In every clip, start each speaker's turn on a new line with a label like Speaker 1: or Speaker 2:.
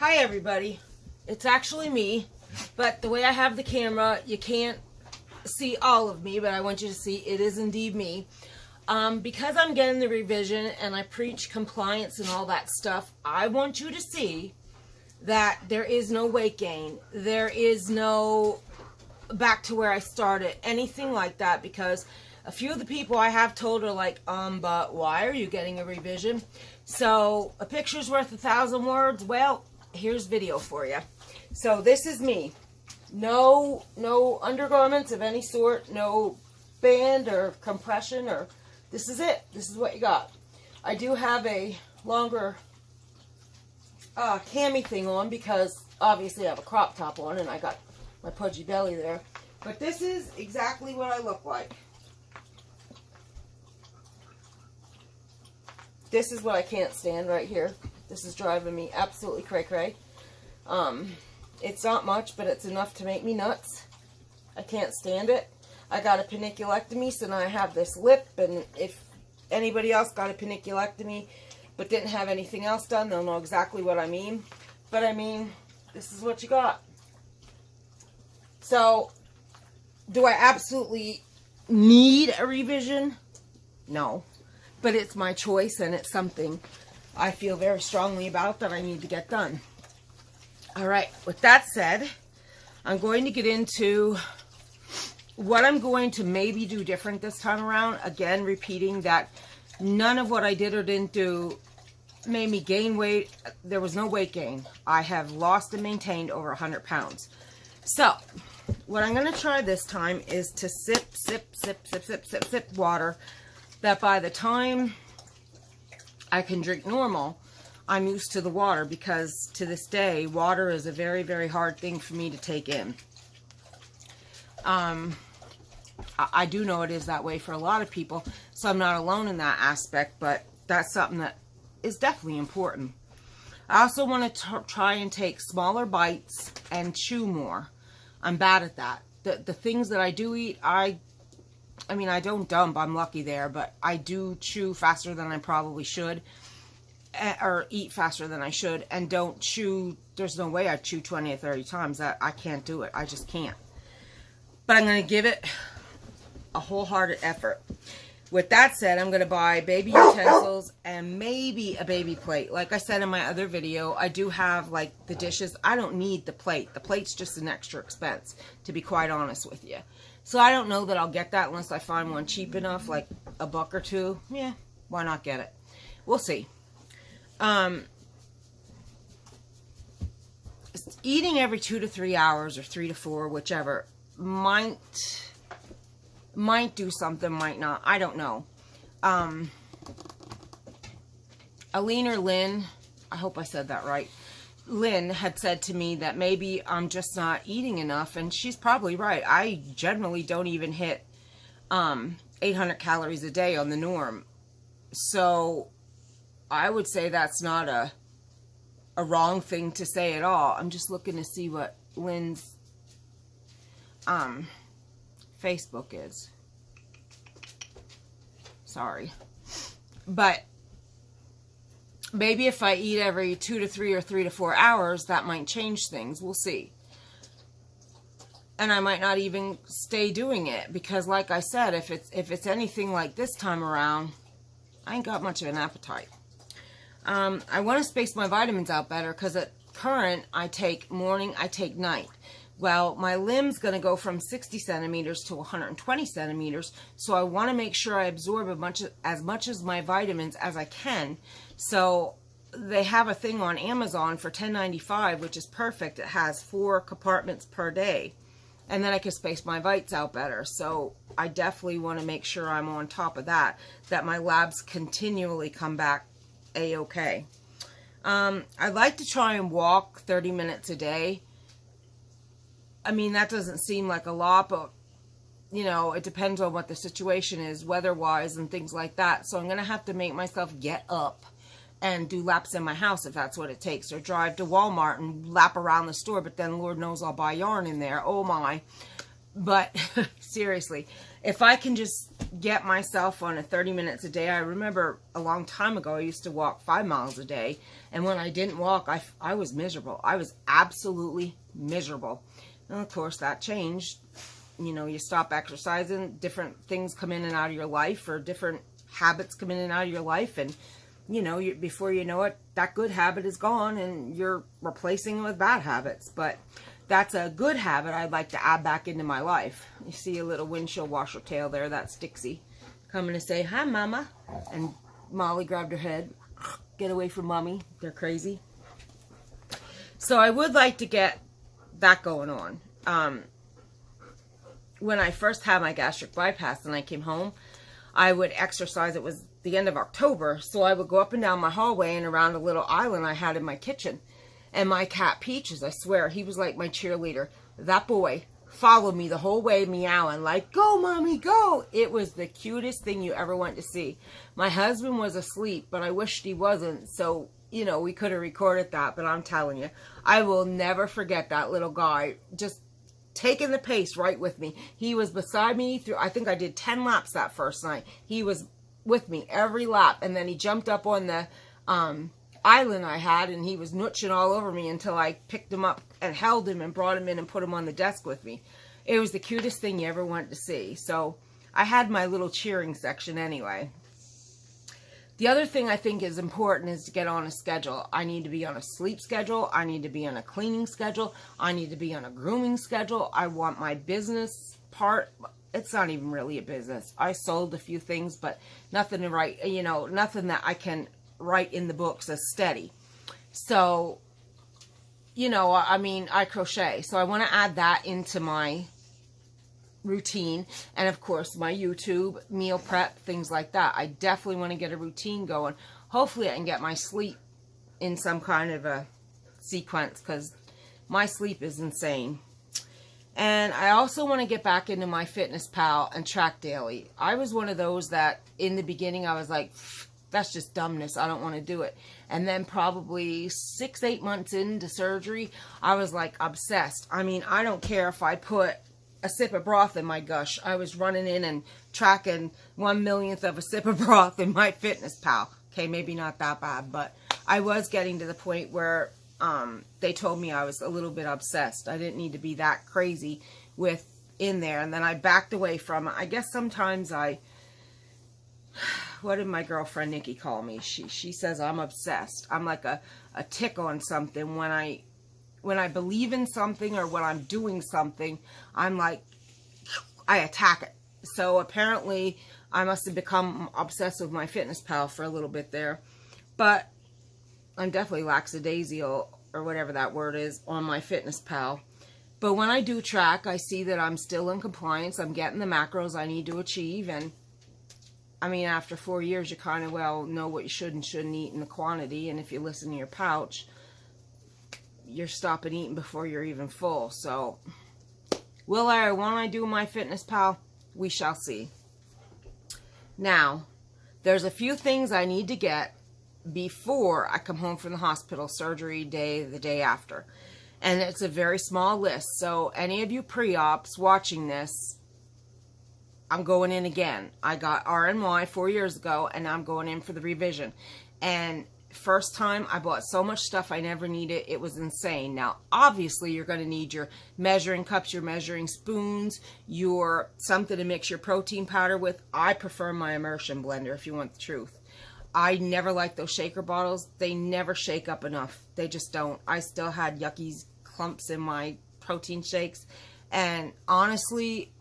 Speaker 1: Hi everybody, it's actually me, but the way I have the camera, you can't see all of me, but I want you to see it is indeed me. Because I'm getting the revision and I preach compliance and all that stuff, I want you to see that there is no weight gain. There is no back to where I started, anything like that, because a few of the people I have told are like, but why are you getting a revision? So a picture's worth 1,000 words. Well, here's video for you. So this is me. No undergarments of any sort, no band or compression, or this is it. This is what you got. I do have a longer cami thing on because obviously I have a crop top on and I got my pudgy belly there. But this is exactly what I look like. This is what I can't stand right here. This is driving me absolutely cray-cray. It's not much, but it's enough to make me nuts. I can't stand it. I got a paniculectomy, so now I have this lip, and if anybody else got a paniculectomy but didn't have anything else done, they'll know exactly what I mean. But I mean, this is what you got. So, do I absolutely need a revision? No. But it's my choice, and it's something I feel very strongly about that I need to get done. Alright, with that said, I'm going to get into what I'm going to maybe do different this time around. Again, repeating that none of what I did or didn't do made me gain weight. There was no weight gain. I have lost and maintained over 100 pounds. So, what I'm going to try this time is to sip water, that by the time I can drink normal, I'm used to the water, because to this day, water is a very, very hard thing for me to take in. I do know it is that way for a lot of people, so I'm not alone in that aspect, but that's something that is definitely important. I also want to try and take smaller bites and chew more. I'm bad at that. The things that I do eat, I mean, I don't dump, I'm lucky there, but I do chew faster than I probably should, or eat faster than I should, and don't chew. There's no way I chew 20 or 30 times. I can't do it. I just can't. But I'm going to give it a wholehearted effort. With that said, I'm going to buy baby utensils and maybe a baby plate. Like I said in my other video, I do have like the dishes. I don't need the plate. The plate's just an extra expense, to be quite honest with you. So I don't know that I'll get that unless I find one cheap enough, like a buck or two. Yeah, why not get it? We'll see. Eating every 2 to 3 hours, or 3 to 4, whichever, might do something, might not. I don't know. Aline or Lynn, I hope I said that right. Lynn had said to me that maybe I'm just not eating enough, and she's probably right. I generally don't even hit 800 calories a day on the norm. So I would say that's not a wrong thing to say at all. I'm just looking to see what Lynn's Facebook is. Sorry. But maybe if I eat every 2 to 3 or 3 to 4 hours, that might change things. We'll see. And I might not even stay doing it, because like I said, if it's anything like this time around, I ain't got much of an appetite. I want to space my vitamins out better, because at current, I take morning, I take night. Well, my limb's going to go from 60 centimeters to 120 centimeters, so I want to make sure I absorb as much as my vitamins as I can. So they have a thing on Amazon for $10.95, which is perfect. It has 4 compartments per day, and then I can space my vites out better. So I definitely want to make sure I'm on top of that my labs continually come back A-okay. I'd like to try and walk 30 minutes a day. I mean, that doesn't seem like a lot, but, you know, it depends on what the situation is, weather-wise and things like that. So I'm going to have to make myself get up and do laps in my house if that's what it takes, or drive to Walmart and lap around the store, but then Lord knows I'll buy yarn in there. Oh, my. But seriously, if I can just get myself on a 30 minutes a day, I remember a long time ago, I used to walk 5 miles a day. And when I didn't walk, I was miserable. I was absolutely miserable. And of course that changed. You know, you stop exercising, different things come in and out of your life, or different habits come in and out of your life. And, you know, before you know it, that good habit is gone and you're replacing it with bad habits. But that's a good habit I'd like to add back into my life. You see a little windshield washer tail there. That's Dixie coming to say, hi, Mama. And Molly grabbed her head. Get away from Mommy. They're crazy. So I would like to get that going on. When I first had my gastric bypass and I came home, I would exercise. It was the end of October. So I would go up and down my hallway and around a little island I had in my kitchen. And my cat, Peaches, I swear, he was like my cheerleader. That boy followed me the whole way meowing like, go, Mommy, go. It was the cutest thing you ever went to see. My husband was asleep, but I wished he wasn't. So, you know, we could have recorded that. But I'm telling you, I will never forget that little guy just taking the pace right with me. He was beside me through, I think I did 10 laps that first night. He was with me every lap. And then he jumped up on the island I had, and he was nooching all over me until I picked him up and held him and brought him in and put him on the desk with me. It was the cutest thing you ever wanted to see. So I had my little cheering section anyway. The other thing I think is important is to get on a schedule. I need to be on a sleep schedule. I need to be on a cleaning schedule. I need to be on a grooming schedule. I want my business part. It's not even really a business. I sold a few things, but nothing to write, you know, nothing that I can write in the books as steady. So, you know, I mean, I crochet. So I want to add that into my routine. And of course, my YouTube, meal prep, things like that. I definitely want to get a routine going. Hopefully I can get my sleep in some kind of a sequence, because my sleep is insane. And I also want to get back into my Fitness Pal and track daily. I was one of those that in the beginning I was like, that's just dumbness. I don't want to do it. And then probably 6-8 months into surgery, I was like obsessed. I mean, I don't care if I put a sip of broth in my gush. I was running in and tracking 1/1,000,000th of a sip of broth in my Fitness Pal. Okay, maybe not that bad, but I was getting to the point where they told me I was a little bit obsessed. I didn't need to be that crazy with in there. And then I backed away from it. I guess sometimes what did my girlfriend Nikki call me? She says I'm obsessed. I'm like a tick on something. When I believe in something or when I'm doing something, I'm like, I attack it. So apparently I must have become obsessed with my Fitness Pal for a little bit there. But I'm definitely lackadaisical, or whatever that word is, on my Fitness Pal. But when I do track, I see that I'm still in compliance. I'm getting the macros I need to achieve. And I mean, after 4 years, you kind of well know what you should and shouldn't eat in the quantity. And if you listen to your pouch, you're stopping eating before you're even full. So will I or won't I do my Fitness Pal? We shall see. Now, there's a few things I need to get before I come home from the hospital, surgery day, the day after. And it's a very small list. So any of you pre-ops watching this, I'm going in again. I got RNY 4 years ago, and I'm going in for the revision. And first time, I bought so much stuff I never needed. It was insane. Now, obviously, you're going to need your measuring cups, your measuring spoons, your something to mix your protein powder with. I prefer my immersion blender, if you want the truth. I never liked those shaker bottles. They never shake up enough. They just don't. I still had yucky clumps in my protein shakes. And honestly,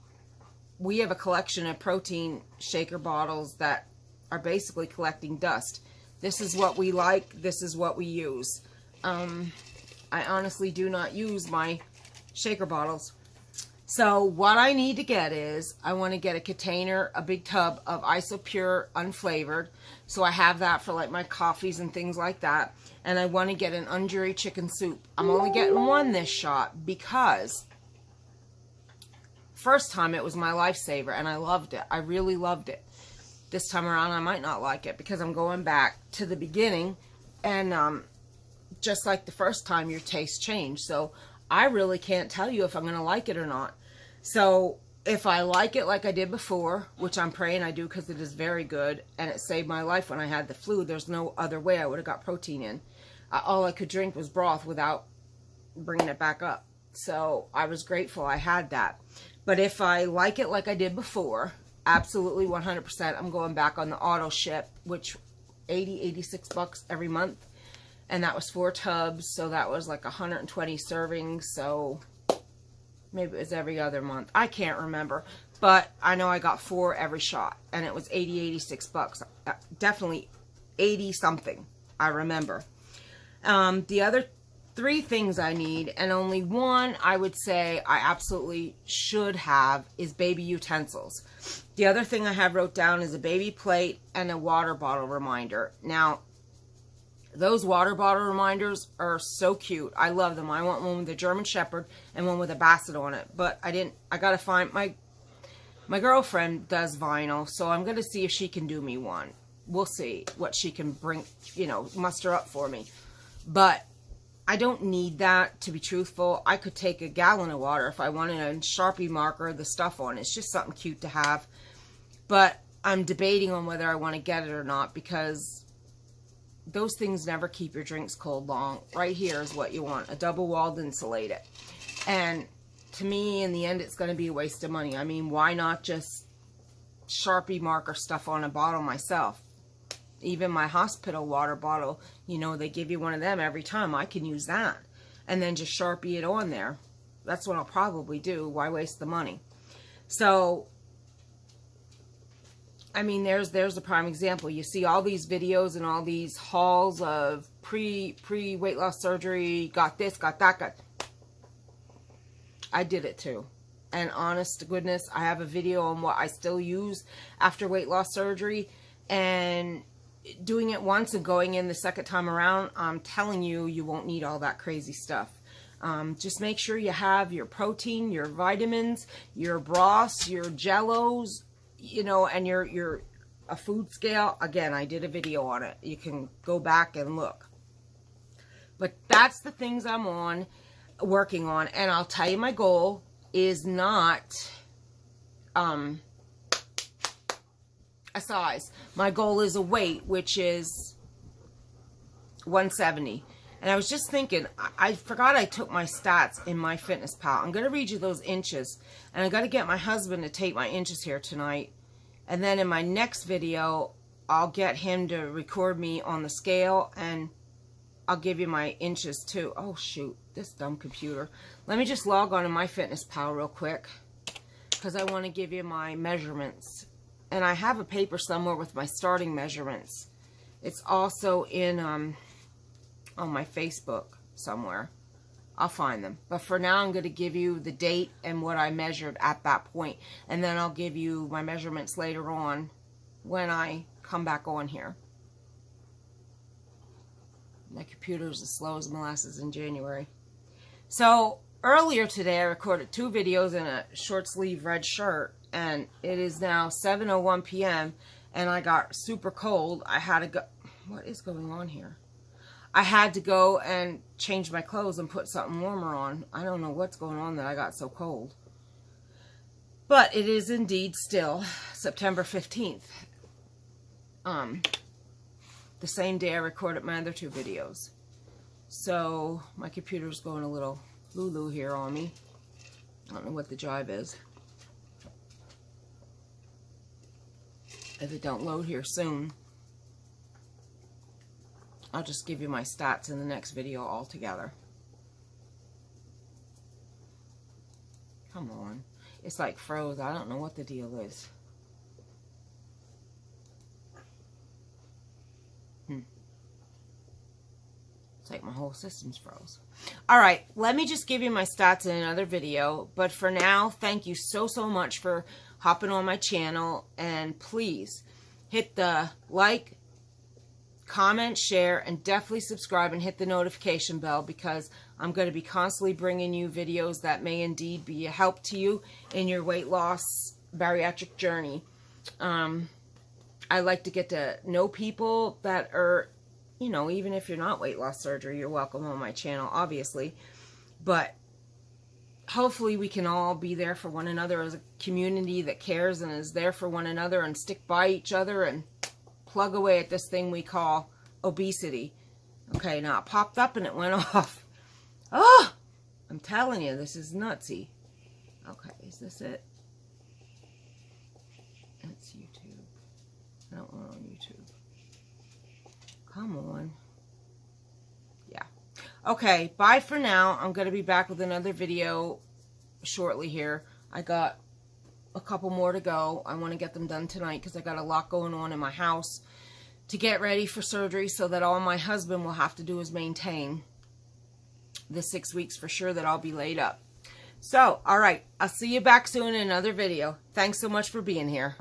Speaker 1: we have a collection of protein shaker bottles that are basically collecting dust. This is what we like. This is what we use. I honestly do not use my shaker bottles. So what I need to get is, I want to get a container, a big tub of Isopure unflavored. So I have that for like my coffees and things like that. And I want to get an Unduri chicken soup. I'm only getting one this shot because first time it was my lifesaver and I loved it. I really loved it. This time around I might not like it because I'm going back to the beginning, and just like the first time, your taste changed. So I really can't tell you if I'm going to like it or not. So if I like it like I did before, which I'm praying I do because it is very good, and it saved my life when I had the flu, there's no other way I would have got protein in. All I could drink was broth without bringing it back up. So I was grateful I had that. But if I like it like I did before, absolutely 100%, I'm going back on the auto ship, which 86 bucks every month. And that was 4 tubs, so that was like 120 servings. So maybe it was every other month. I can't remember. But I know I got 4 every shot. And it was 86 bucks. Definitely 80 something, I remember. The other 3 things I need, and only one I would say I absolutely should have, is baby utensils. The other thing I have wrote down is a baby plate and a water bottle reminder. Now, those water bottle reminders are so cute. I love them. I want one with a German Shepherd and one with a Basset on it. But I got to find, my girlfriend does vinyl, so I'm going to see if she can do me one. We'll see what she can bring, muster up for me. But I don't need that, to be truthful. I could take a gallon of water if I wanted a Sharpie marker, the stuff on it. It's just something cute to have. But I'm debating on whether I want to get it or not, because those things never keep your drinks cold long. Right here is what you want, a double-walled insulated. And to me, in the end, it's going to be a waste of money. I mean, why not just Sharpie marker stuff on a bottle myself? Even my hospital water bottle, they give you one of them every time. I can use that. And then just Sharpie it on there. That's what I'll probably do. Why waste the money? So, I mean, there's a prime example. You see all these videos and all these hauls of pre-weight loss surgery, got this, got that, I did it too. And honest to goodness, I have a video on what I still use after weight loss surgery. And doing it once and going in the second time around, I'm telling you, you won't need all that crazy stuff. Just make sure you have your protein, your vitamins, your broths, your jellos, and your a food scale. Again, I did a video on it. You can go back and look. But that's the things I'm working on. And I'll tell you, my goal is not a size. My goal is a weight, which is 170. And I was just thinking, I forgot I took my stats in my Fitness Pal. I'm going to read you those inches. And I got to get my husband to take my inches here tonight. And then in my next video, I'll get him to record me on the scale. And I'll give you my inches too. Oh, shoot. This dumb computer. Let me just log on to my Fitness Pal real quick, because I want to give you my measurements. And I have a paper somewhere with my starting measurements. It's also in on my Facebook somewhere. I'll find them. But for now, I'm going to give you the date and what I measured at that point. And then I'll give you my measurements later on when I come back on here. My computer's as slow as molasses in January. So earlier today, I recorded 2 videos in a short sleeve red shirt. And it is now 7:01 p.m. and I got super cold. I had to go. What is going on here? I had to go and change my clothes and put something warmer on. I don't know what's going on that I got so cold. But it is indeed still September 15th. The same day I recorded my other 2 videos. So my computer's going a little lulu here on me. I don't know what the jive is. If it don't load here soon, I'll just give you my stats in the next video altogether. Come on. It's like froze. I don't know what the deal is. It's like my whole system's froze. Alright, let me just give you my stats in another video. But for now, thank you so much for hopping on my channel. And please hit the like, comment, share, and definitely subscribe and hit the notification bell, because I'm going to be constantly bringing you videos that may indeed be a help to you in your weight loss bariatric journey. I like to get to know people that are, even if you're not weight loss surgery, you're welcome on my channel, obviously. But hopefully we can all be there for one another as a community that cares and is there for one another and stick by each other and plug away at this thing we call obesity. Okay, now it popped up and it went off. Oh, I'm telling you, this is nutsy. Okay, is this it? It's YouTube. I don't want on YouTube. Come on. Yeah. Okay, bye for now. I'm going to be back with another video shortly here. I got a couple more to go. I want to get them done tonight because I got a lot going on in my house to get ready for surgery, so that all my husband will have to do is maintain the 6 weeks for sure that I'll be laid up. So, all right, I'll see you back soon in another video. Thanks so much for being here.